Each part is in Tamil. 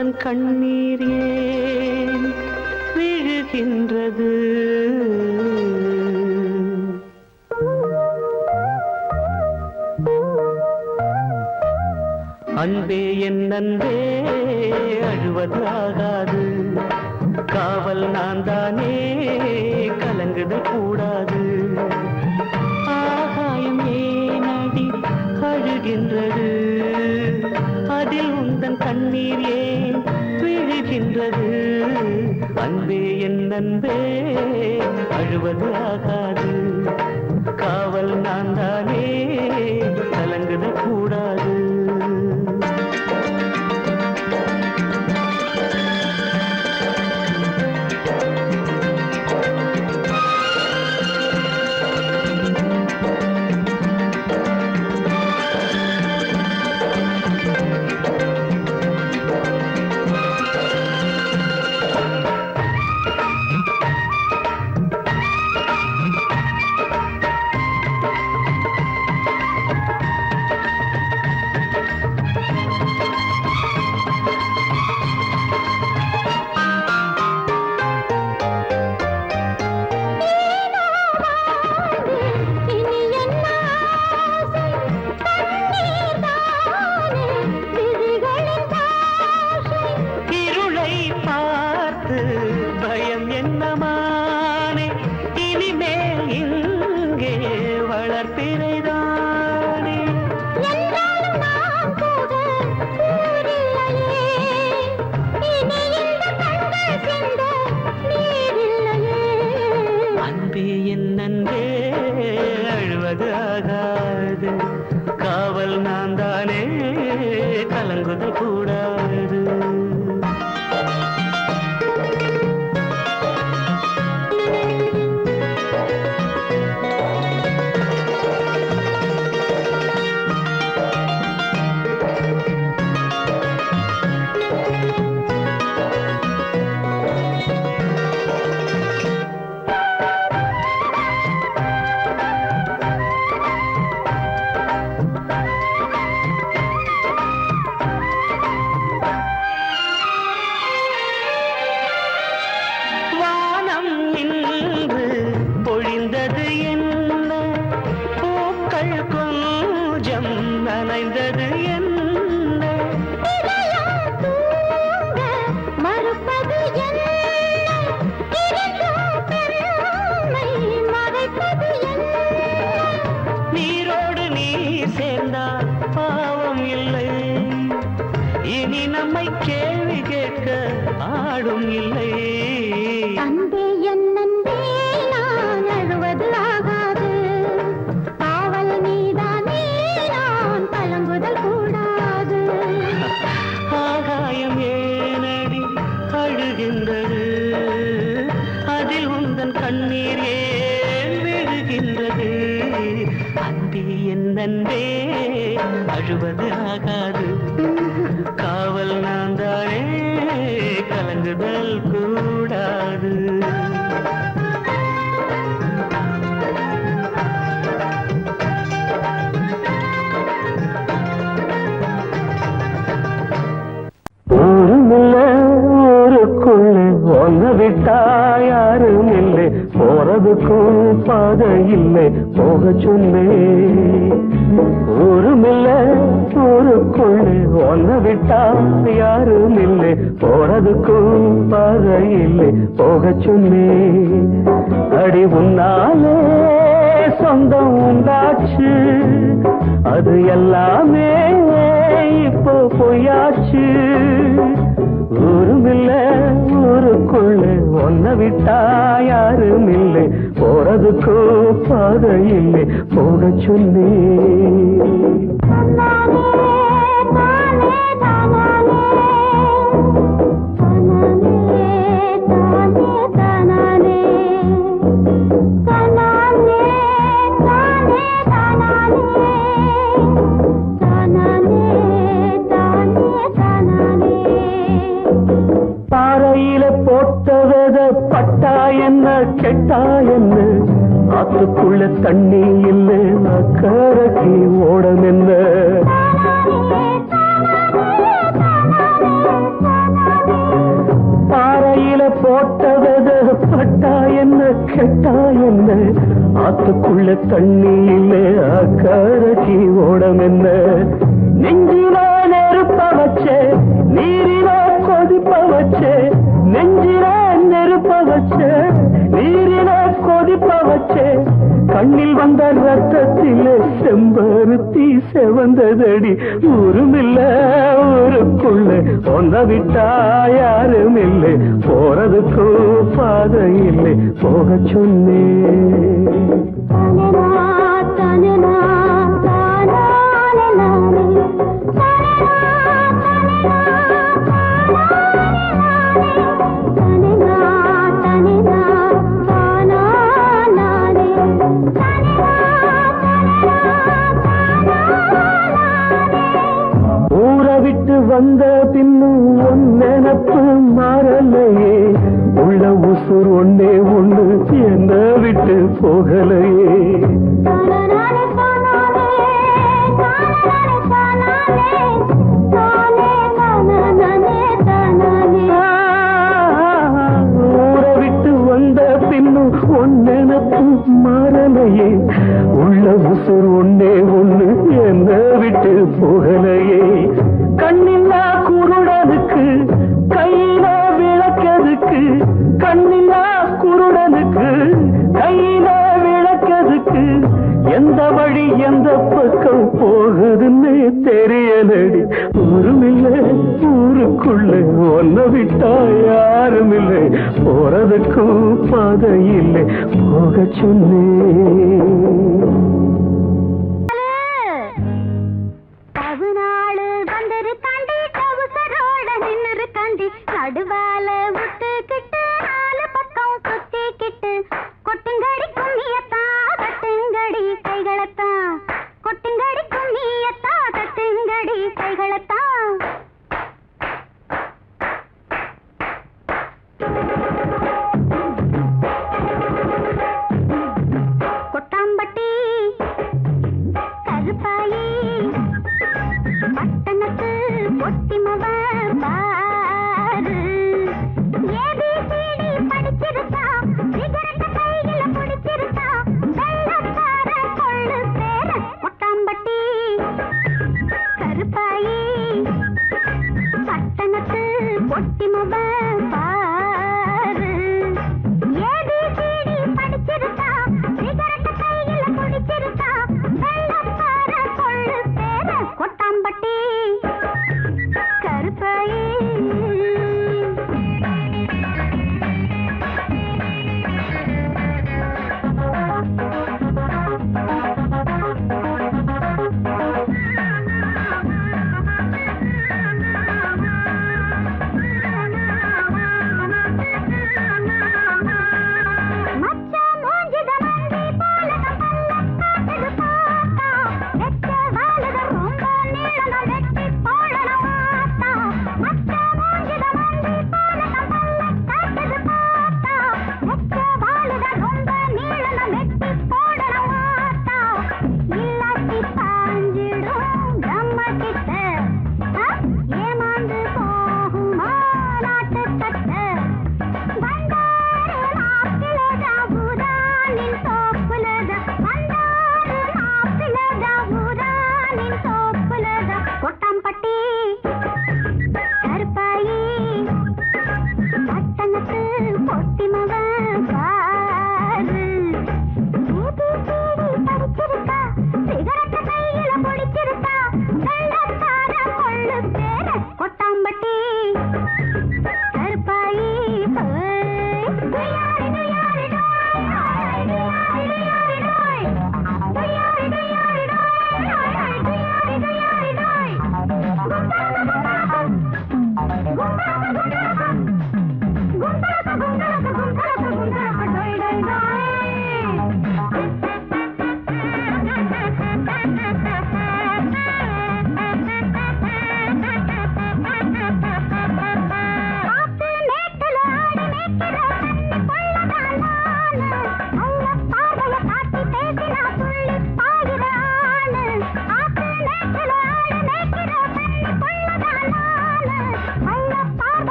உந்தன் கண்ணீர் ஏன் விழுகின்றது? அன்பே என் அன்பே அழுவது ஆகாது, காவல் நான் தானே கலங்குதல் கூடாது. ஆகாயம் ஏனடி அழுகின்றது, அதில் உந்தன் கண்ணீர் ஏன் விழுகின்றது? அன்பே என் அன்பே அழுவது ஆகாது, காவல் நான் தானே கலங்குதல் கூடாது. காவல் நான் தானே கலங்குதல் கூடாது. நீரோடு நீர் சேர்ந்தால் பாவம் இல்லை, இனி நம்மை கேள்வி கேட்க ஆடும் இல்லை. அன்பே என் அன்பே நான் அழுவது ஆகாது, காவல் நீதானே நான் கலங்குதல் கூடாது. ஆகாயம் ஏனடி அழுகின்றது, அதில் உந்தன் கண்ணீர் ஏன் விழுகின்றது? அன்பே என் அன்பே அழுவது ஆகாது, காவல் நான் தானே கலங்குதல் கூடாது. ஊருக்குள்ளே ஒன்று விட்டா யாரும் இல்லை, போறதுக்கும் பாதை இல்லை போக சொன்னே. ஊருமில்ல ஊருக்குள்ளே ஒன்று விட்டா யாரும் இல்லை, போறதுக்கும் பாதை இல்லை போக சொன்னே. அடி உன்னாலே சொந்தம் உண்டாச்சு, அது எல்லாமே இப்போ பொய்யாச்சு. ஊருமில்ல ஊருக்குள்ளே ஒன்ன விட்டா யாரும் இல்லை, போறதுக்கோ பாதை இல்லை போக சொன்னே. பாறையில போட்டவத பட்டா என்ன கெட்டா என்ன, ஆத்துக்குள்ள தண்ணி இல்லை அக்கறைக்கு ஓடம் என்ன. கெட்டா என்ன ஆத்துக்குள்ள தண்ணி இல்லை அக்கரைக்கு ஓடம் என்ன நெஞ்சில நெருப்ப வச்சே நீரில கொதிப்ப வச்சே நெஞ்சில நெருப்ப வச்சே நீரில கொதிப்ப வச்சே கண்ணில் வந்த ரத்தத்திலே செம்பருத்தி செவந்ததடி ஊருமில்ல ஊருக்குள்ள ஒன்ன விட்டா யாரும் இல்லை போறதுக்கும் பாதை இல்லை போக சொன்னே வந்த பின்னும் உன் நினப்பு மாறலையே உள்ள உசுர் ஒன்னே ஒண்ணு என்ன விட்டு போகலையே ஊரை விட்டு வந்த பின்னும் உன் நினப்பு மாறலையே உள்ள உசுர் ஒன்னே ஒண்ணு என்ன விட்டு போகலையே கண்ணில்லா குருடனுக்கு கையில விளக்கதுக்கு கண்ணில்லா குருடனுக்கு கையில விளக்கதுக்கு எந்த வழி எந்த பக்கம் போகுதுன்னு தெரியலடி ஊருமில்லை ஊருக்குள்ள ஒன்ன விட்டா யாரும் இல்லை போறதுக்கும் பாதை இல்லை போக சொன்னே நடுவால விட்டுக்கிட்டு நாலு பக்கம் சுத்திக்கிட்டு கொட்டுங்கடி கும்மியத்தா தட்டுங்கடி கைகளத்தா கொட்டுங்கடி கும்மியத்தா தட்டுங்கடி கைகளத்தா கொட்டாம்பட்டி கருப்பாயி பட்டணத்து பொட்டிமவ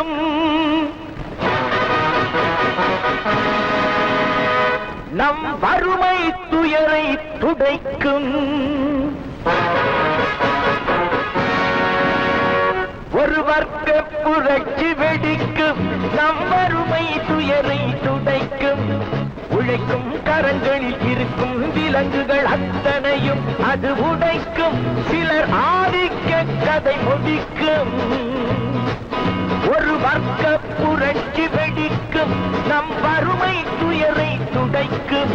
துடைக்கும் நம் வறுமை துயரை துடைக்கும் ஒரு வர்க்க புரட்சி வெடிக்கும் நம் வறுமை துயரை துடைக்கும் உழைக்கும் கரங்களில் இருக்கும் விலங்குகள் அத்தனையும் அது உடைக்கும் சிலர் ஆதிக்க கதை முடிக்கும் ஒரு வர்க்க புரட்சி வெடிக்கும் நம் வறுமை துயரை துடைக்கும்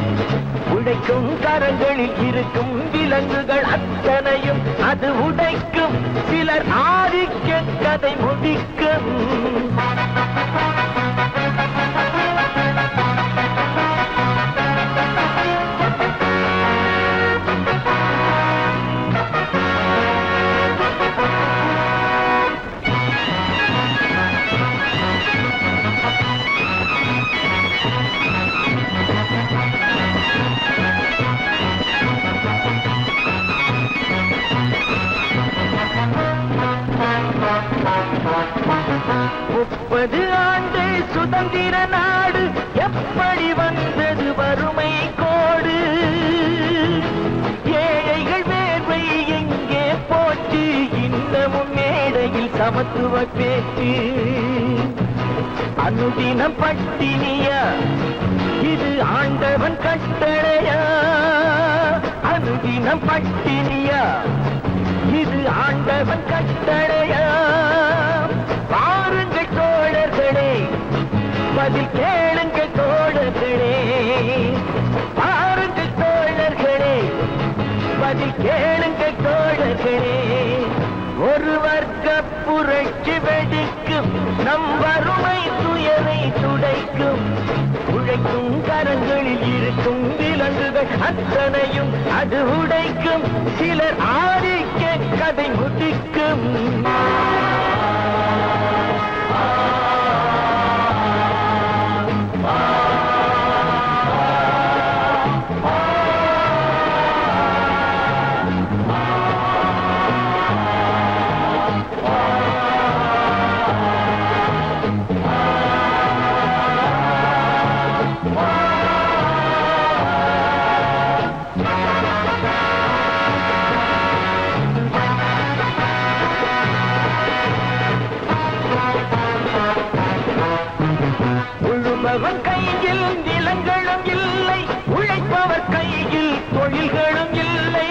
உழைக்கும் கரங்களில் இருக்கும் விலங்குகள் அத்தனையும் அது உடைக்கும் சிலர் ஆதிக்க கதை முடிக்கும் முப்பது ஆண்டு சுதந்திர நாடு எப்படி வந்தது வறுமை கோடு ஏழைகள் வேர்வை எங்கே போச்சு இன்னமும் மேடையில் சமத்துவ பேச்சு அனுதினம் பட்டினியா இது ஆண்டவன் கட்டளையா அனுதினம் பட்டினியா இது ஆண்டவன் கட்டளையா பாருங்கள் தோழர்களே பதில் கேளுங்கள் தோழர்களே பாருங்கள் தோழர்களே பதில் கேளுங்கள் தோழர்களே ஒரு வர்க்க புரட்சி வெடிக்கும் நம் வறுமை துயரை துடைக்கும் உழைக்கும் கரங்களில் இருக்கும் விலங்குகள் அத்தனையும் அது உடைக்கும் சிலர் ஆதிக்க கதை முடிக்கும் உழுபவன் கையில் நிலங்களும் இல்லை உழைப்பவர் கையில் தொழில்களும் இல்லை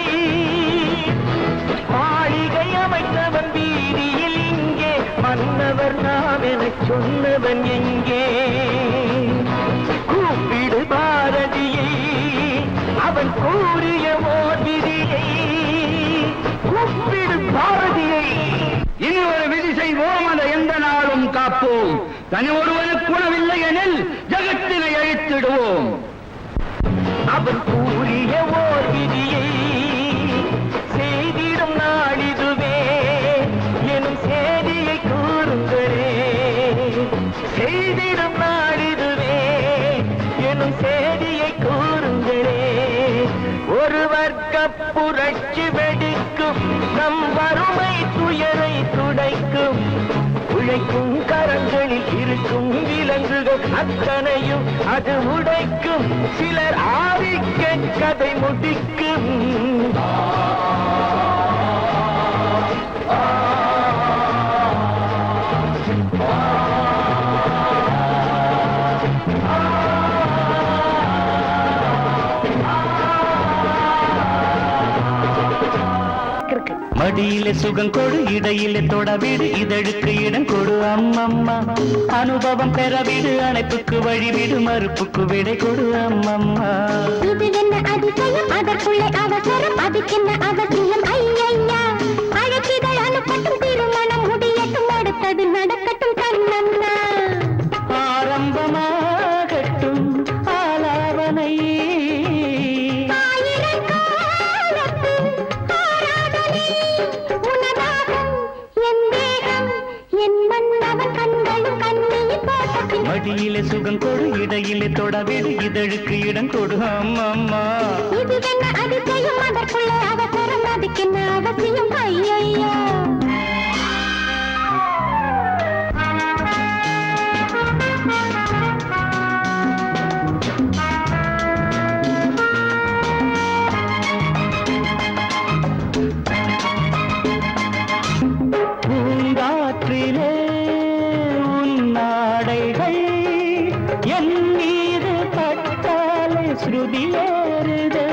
மாளிகை அமைத்தவன் வீதியில் இங்கே மன்னவர் நாம் என சொன்னவன் எங்கே கூப்பிடு பாரதியை அவன் கூறிய ஓர் விதியை கூப்பிடு பாரதியை இனி ஒரு விதி செய்வோம் அதை எந்த நாளும் காப்போம் தனி ஒருவனுக்கு உணவில்லை எனில் ஜகத்தினை அழித்திடுவோம் அவன் கூறிய ஓர் விதியை செய்திடும் நாளிதுவே எனும் செய்தியை கூறுங்களே செய்திடும் நாளிதுவே எனும் செய்தியை கூறுங்களே ஒரு வர்க்க புரட்சி வெடிக்கும் நம் வறுமை துயரை துடைக்கும் உழைக்கும் கரங்களில் இருக்கும் விலங்குகள் அத்தனையும் அது உடைக்கும் சிலர் ஆதிக்க கதை முடிக்கும் மடியிலே சுகம் கொடு இடையிலே தொடவிடு இதழுக்கு இடம் கொடு அம்மம்மா அனுபவம் பெறவிடு அணைப்புக்கு வழிவிடு மறுப்புக்கு விடை கொடு அம்மம்மா இது என்ன அதிசயம் அதற்குள்ளே அவசரம் அதுக்கென்ன அவசியம் ஐயையா அழைச்சிதழ் அனுப்பட்டும் திருமணம் முடியட்டும் அடுத்தது நடக்கட்டும் கண்ணம்மா ஆரம்பமாகட்டும் ஆலாவனை மடியிலே சுகம் கொடு இடையிலே தொடவிடு இதழுக்கு இடம் கொடு அம்மம்மா இது என்ன அதிசயம் அதற்குள்ளே அவசரம் அதுக்கென்ன அவசியம் ஐயையா ஸ்ருதி ஏறுதே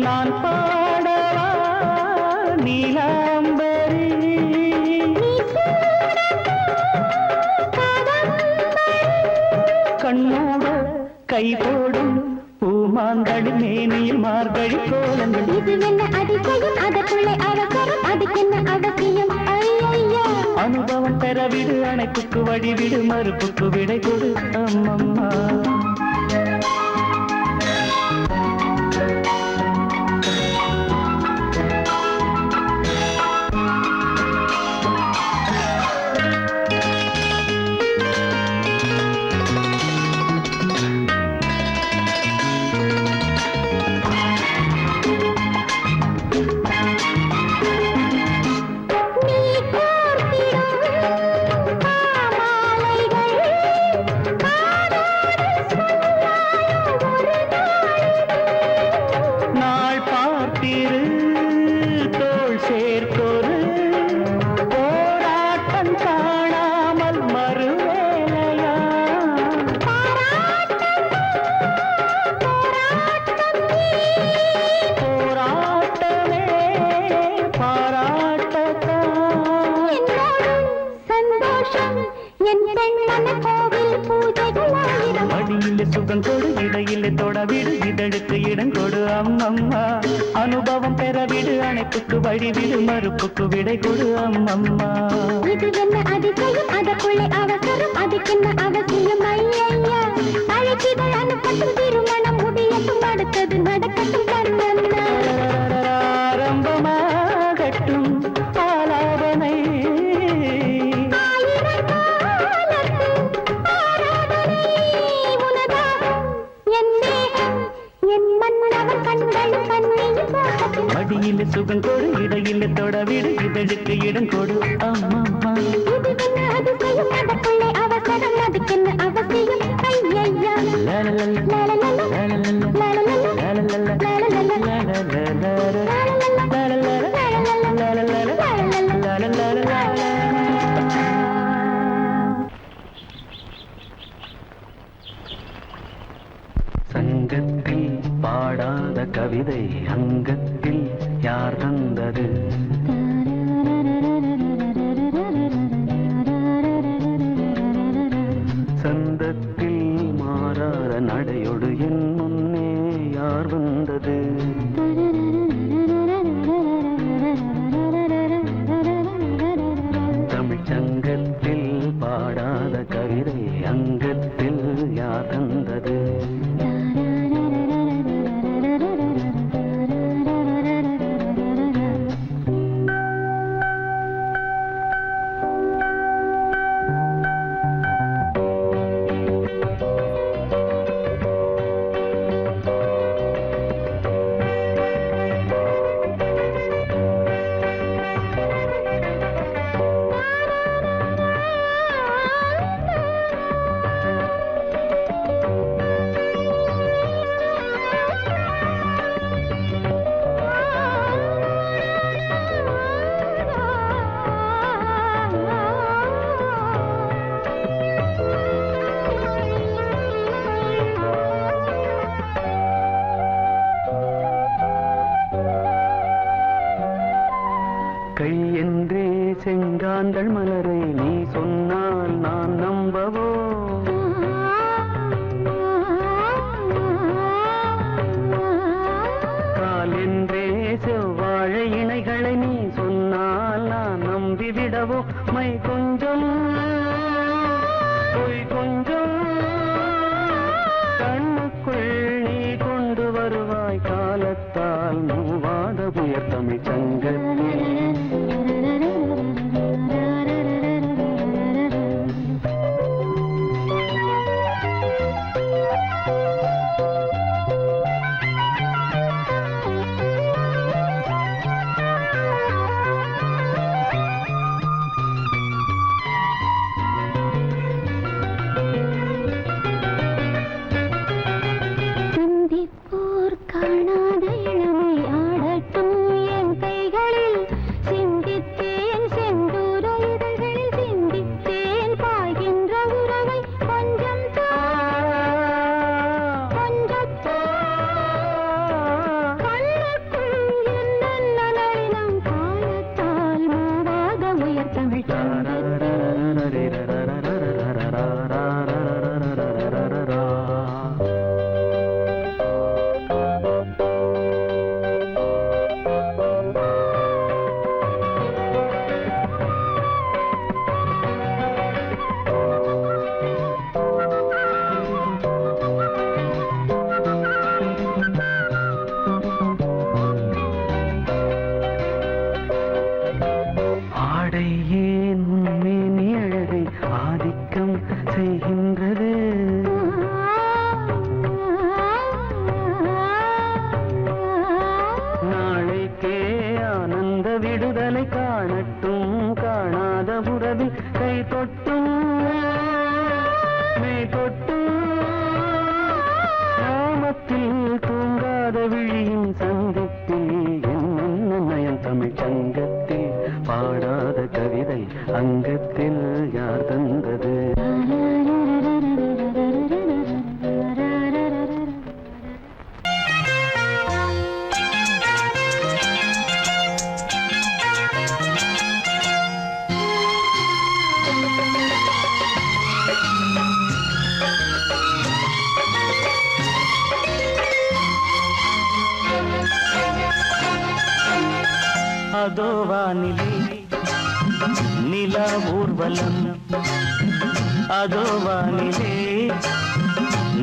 நான் பாடவா நீலாம்பரி கண்ணோட கை போடும் பூமாந்தடி மேனியில் மார்கழி கோலங்கள் இது என்ன அதிசயம் அதற்குள்ளே அவசரம் அதுக்கென்ன அவசியம் ஐயா அனுபவம் பெறவிடு அணைப்புக்கு வழிவிடு மறுப்புக்கு விடை கொடு அம்மம்மா சுகங்கொடு இடையிலே தொடவிடு இதழுக்கு இடங்கொடு அம்மம்மா அனுபவம் பெறவிடு அணைப்புக்கு வழிவிடு மறுப்புக்கு விடை கொடு அம்மம்மா இது என்ன அதிசயம் அதற்குள்ளே அவசரம் அதுக்கென்ன அவசியம் ஐயா அழைச்சிதழ் அனுப்பட்டும் திருமணம் முடியட்டும் அடுத்தது நடக்கட்டும் கண்ணம்மா ஆரம்பமாகட்டும் ஆலாபனை மடியில் சுகம் கொடு இடையில் தொடவிடு இதழுக்கு இடம் கொடு அம்மம்மா அதற்குள்ளே அவசரம் அதுக்கென்ன அவசியம் ஐயா சங்கத்தில் பாடாத கவிதை அங்கத்தில் யார் தந்தது சந்தத்தில் மாறாத நடையொடு என் முன்னே யார் வந்தது தமிழ் சங்கத்தில் பாடாத கவிதை அங்கத்தில் யார் தந்தது கை என்றே செங்காந்தள் மலரை நீ சொன்னால் நான் நம்பவோ கால் என்றே செவ்வாழை இணைகளை நீ சொன்னால் நான் நம்பிவிடவோ மை கொஞ்சம் பொய் கொஞ்சம் கண்ணுக்குள் நீ கொண்டு வருவாய் காலத்தால் மூவாத புயர் தமிழ் சங்கத்தில் ஆடை ஏன் உன்மேனி அழகை ஆதிக்கம் செய்கின்றது. நாளைக்கே ஆனந்த விடுதலை காணட்டும், காணாத உறவில் கை தொட்டும் மெய் தொட்டும், நாமத்தில் தூங்காத விழியின் சந்திப்பில் என்ன நயம் தமிழ் சங்கத்தில் பாடாத கவிதை அங்கத்தில் யார் தந்தது? அதோ வானிலே நிலா ஊர்வலம், அதோ வானிலே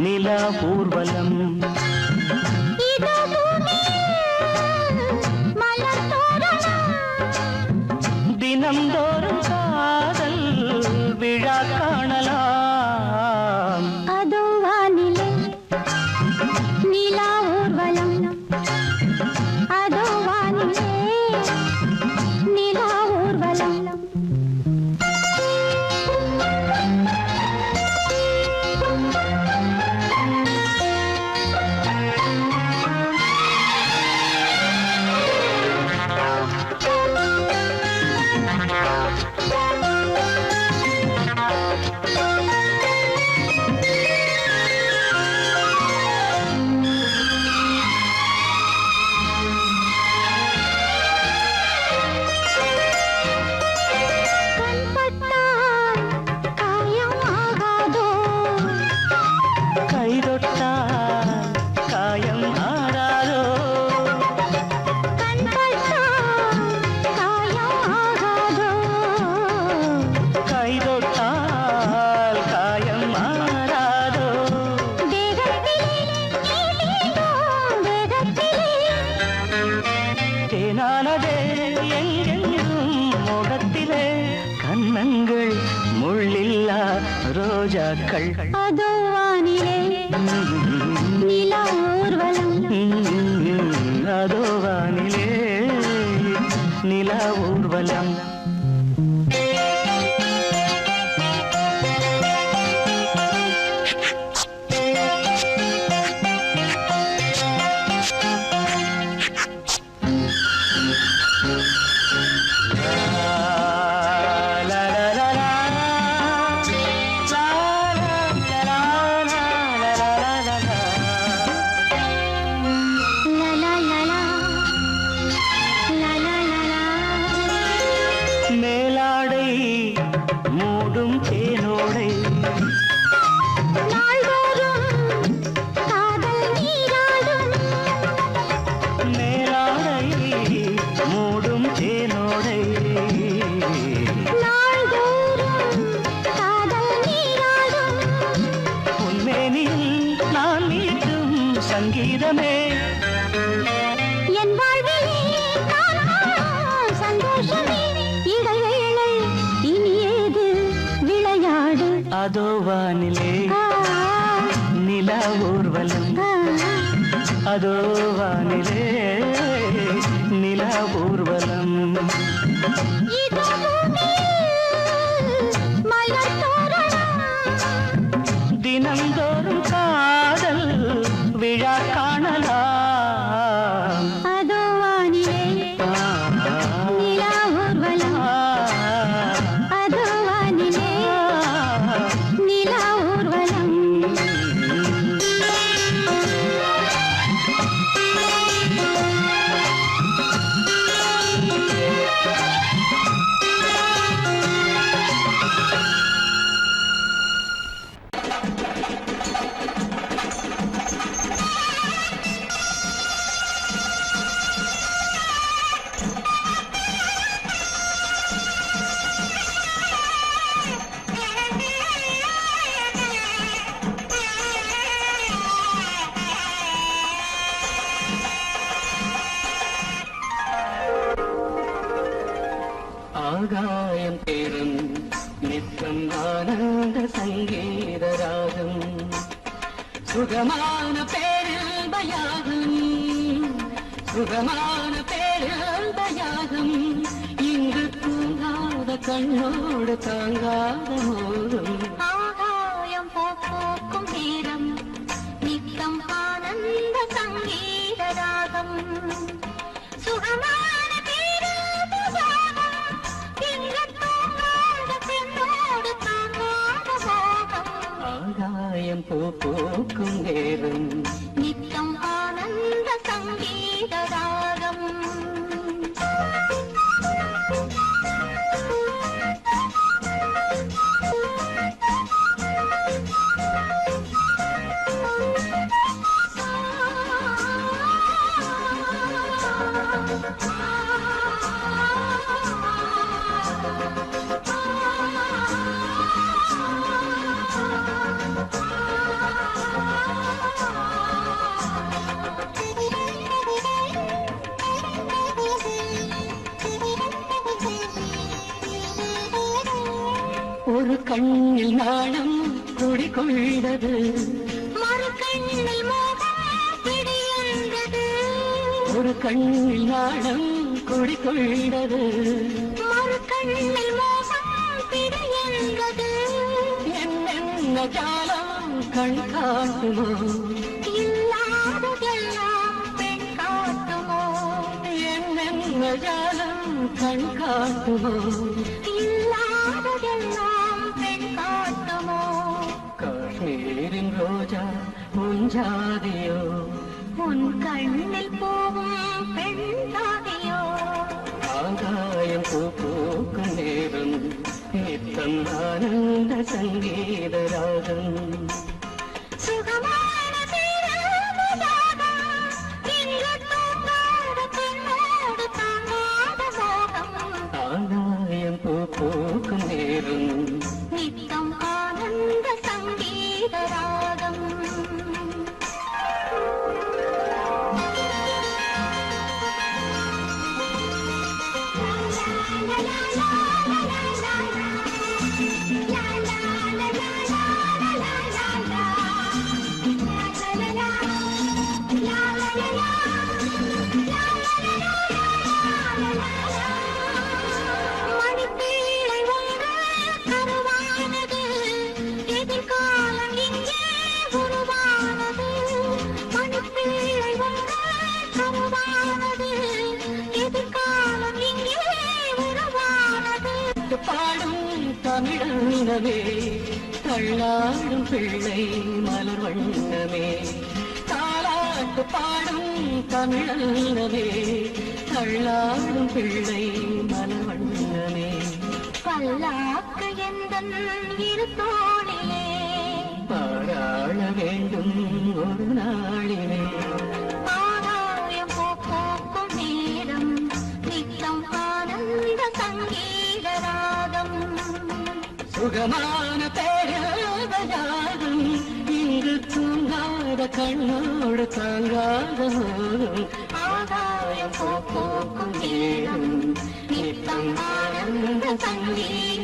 நிலா ஊர்வலம். தினம்தோறும் காதல் விழா காணலாம். அதோ வானிலே நிலா ஊர்வலம், அதோ வானிலே நிலா ஊர்வலம். தேனானதே எங்கெங்கும் முகத்திலே கண்ணங்கள் முள்ளில்லா ரோஜாக்கள். அதோ வானிலே நிலா ஊர்வலம், அதோ வானிலே நிலா ஊர்வலம். மேலாடை மூடும் தேனோடை, நாள்தோறும் காதல் நீராடும். மேலாடை மூடும் தேனோடை, நாள்தோறும் காதல் நீராடும். உன்மேனில் நான் மீட்டும் சங்கீதமே, என் வாழ்விலே நான் காணும் சந்தோஷமே. இடைவேளை இனி ஏது விளையாடு. அதோ வானிலே நிலா ஊர்வலம், அதோ வானிலே நிலா ஊர்வலம். இதோ பூமியில் மலர் தோரணம், தினம்தோறும் காதல் விழா காணலாம். அதோ வானிலே நிலா ஊர்வலம், அதோ வானிலே நிலா ஊர்வலம். ஆகாயம் தேரும் நித்தம் ஆனந்த சங்கீத ராகம் சுகமான பேரல்பயாகம் சுகமான பேரல்பயாகம் இங்கு தூங்காத கண்ணோடு தாங்காத மோகம் ஆகாயம் போக்கும் நேரம் நித்தம் ஆனந்த சங்கீத ராகம் சுகமான பேரல்பயாகம் இங்கு தூங்காத கண்ணோடு தாங்காத மோகம் ஆகாயம் போக்கும் நேரம் நித்தம் ஆனந்த சங்கீத ராகம் ஒரு கண்ணில் நாணம் குடிகொண்டது மறு கண்ணில் மோகம் பிடியந்தது ஒரு கண்ணில் நாணம் குடிகொண்டது மறு கண்ணில் மோகம் பிடியந்தது என்ன ஜாலம் கண் காட்டுமோ இல்லாததெல்லாம் பெண் காட்டுமோ என்ன ஜாலம் கண் காட்டுமோ இல்லாததெல்லாம் பெண் காட்டுமோ காஷ்மீரின் ரோஜா முஞ்சாதியோ உன் கண்ணில் போகும் பெண் தாதியோ ஆகாயம் பூக்கும் நேரம் நித்தம் ஆனந்த சங்கீத ராகம் சுகமான பேரல்பயாகம் இங்கு தூங்காத கண்ணோடு தாங்காத மோகம் ஆகாயம் பூக்கும் நேரம் நித்தம் ஆனந்த சங்கீத ராகம் மணிப்பேழை ஒன்று கருவானது எதிர்காலம் இங்கே உருவானது மணிப்பேழை ஒன்று கருவானது எதிர்காலம் இங்கே உருவானது பாடும் தமிழனமே தள்ளாடும் பிள்ளை மலர் வண்ணமே தாலாட்டு பாடும் தமிழனமே தள்ளாடும் பிள்ளை மலர் வண்ணமே பல்லாக்கு எந்தன் இரு தோளிலே பாராள வேண்டும் ஒரு நாளிலே ஆகாயம் போக்கும் நேரம் நித்தம் ஆனந்த சங்கீத ராகம் சுகமான பேரல்பயாகம் இங்கு தூங்காத கண்ணோடு தாங்காத மோகம் ஆகாயம் போக்கும் நேரம் நித்தம் ஆனந்த சங்கீத